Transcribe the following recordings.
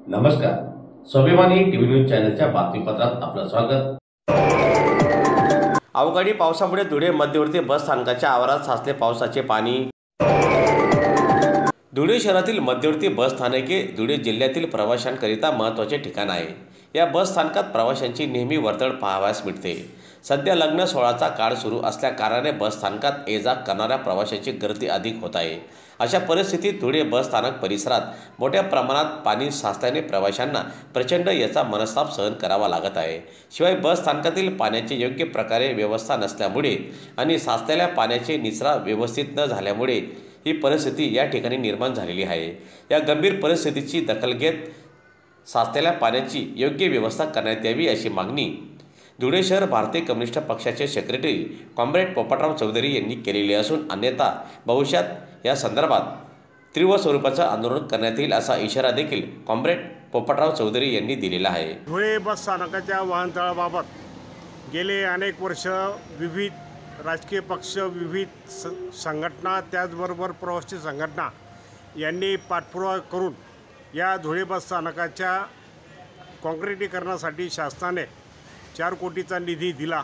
नमस्कार. स्वाभिमानी TV news चॅनलच्या बातमीपत्रात आपलं स्वागत. अवकाळी पावसामुळे धुळे मध्यवर्ती बस स्थानकाच्या आवारात साचले पावसाचे पाणी. धुळे शहरातील मध्यवर्ती बस स्थानके धुळे जिल्ह्यातील प्रवाशांकरिता महत्त्वाचे ठिकाण आहे. या बस स्थानकात प्रवाशांची नेहमी वर्दळ पाहावयास मिळते. सध्या लग्न सोहळ्याचा काळ सुरू असल्या कारणाने बस स्थानकात ये जा करणाऱ्या प्रवाशांची गर्दी अधिक होत आहे. अशा परिस्थितीत धुळे बस स्थानक परिसरात मोठ्या प्रमाणात पाणी साचल्याने प्रवाशांना प्रचंड याचा मनस्ताप सहन करावा लागत आहे. शिवाय बस स्थानकातील पाण्याची योग्य प्रकारे व्यवस्था नसल्यामुळे आणि साचलेल्या पाण्याचे निचरा व्यवस्थित न झाल्यामुळे ही परिस्थिती या ठिकाणी निर्माण झालेली आहे. या गंभीर परिस्थितीची दखल घेत साचलेल्या पाण्याची योग्य व्यवस्था करण्यात यावी अशी मागणी धुळे शहर भारतीय कम्युनिस्ट पक्षाचे सेक्रेटरी कॉम्रेड पोपटराव चौधरी यांनी केलेली असून अन्यथा भविष्यात या संदर्भात तीव्र स्वरूपाचं आंदोलन करण्यात येईल असा इशारा देखील कॉम्रेड पोपटराव चौधरी यांनी दिलेला आहे. धुळे बस स्थानकाच्या वाहनतळाबाबत गेले अनेक वर्ष विविध राजकीय पक्ष, विविध संघटना, त्याचबरोबर प्रवासी संघटना यांनी पाठपुरावा करून या धुळे बस स्थानकाच्या काँक्रिटीकरणासाठी शासनाने 4 कोटीचा निधी दिला.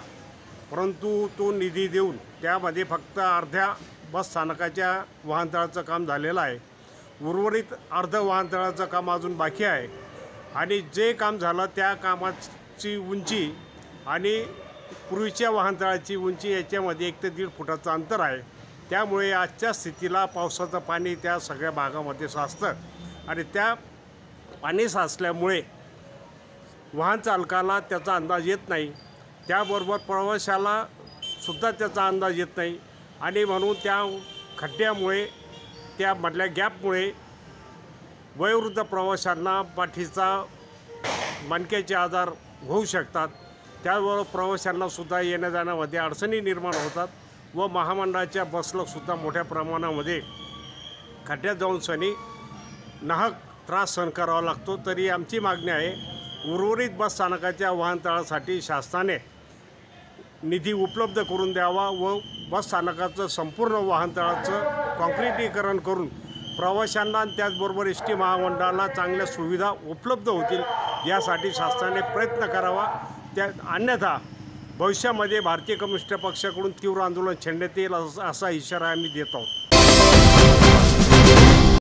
परंतु तो निधी देऊन त्यामध्ये फक्त अर्ध्या बस स्थानकाच्या वाहनतळाचं काम झालेलं आहे. उर्वरित अर्ध वाहनतळाचं काम अजून बाकी आहे. आणि जे काम झालं त्या कामाची उंची आणि पूर्वीच्या वाहनतळाची उंची याच्यामध्ये 1 ते 1.5 फुटाचं अंतर आहे. त्यामुळे आजच्या स्थितीला पावसाचं पाणी त्या सगळ्या भागामध्ये साचतं आणि त्या पाणी साचल्यामुळे वाहन चालकाला त्याचा अंदाज येत नाही, त्याबरोबर प्रवाशाला सुद्धा त्याचा अंदाज येत नाही. आणि म्हणून त्या खड्ड्यामुळे, त्यामधल्या गॅपमुळे वयोवृद्ध प्रवाशांना पाठीचा, मणक्याचे आजार होऊ शकतात. त्याबरोबर प्रवाशांनासुद्धा येण्या जाण्यामध्ये अडचणी निर्माण होतात व महामंडळाच्या बसलासुद्धा मोठ्या प्रमाणामध्ये खड्ड्यात जाऊन सनी नाहक त्रास सहन करावा लागतो. तरी आमची मागणी आहे, उर्वरित बस स्थानकाच्या वाहनतळासाठी शासनाने निधी उपलब्ध करून द्यावा व बस स्थानकाचं संपूर्ण वाहनतळाचं काँक्रिटीकरण करून प्रवाशांना आणि त्याचबरोबर एस टी महामंडळाला चांगल्या सुविधा उपलब्ध होतील यासाठी शासनाने प्रयत्न करावा. अन्यथा भविष्यामध्ये भारतीय कम्युनिस्ट पक्षाकडून तीव्र आंदोलन छेडण्यात येईल असा इशारा आम्ही देत आहोत.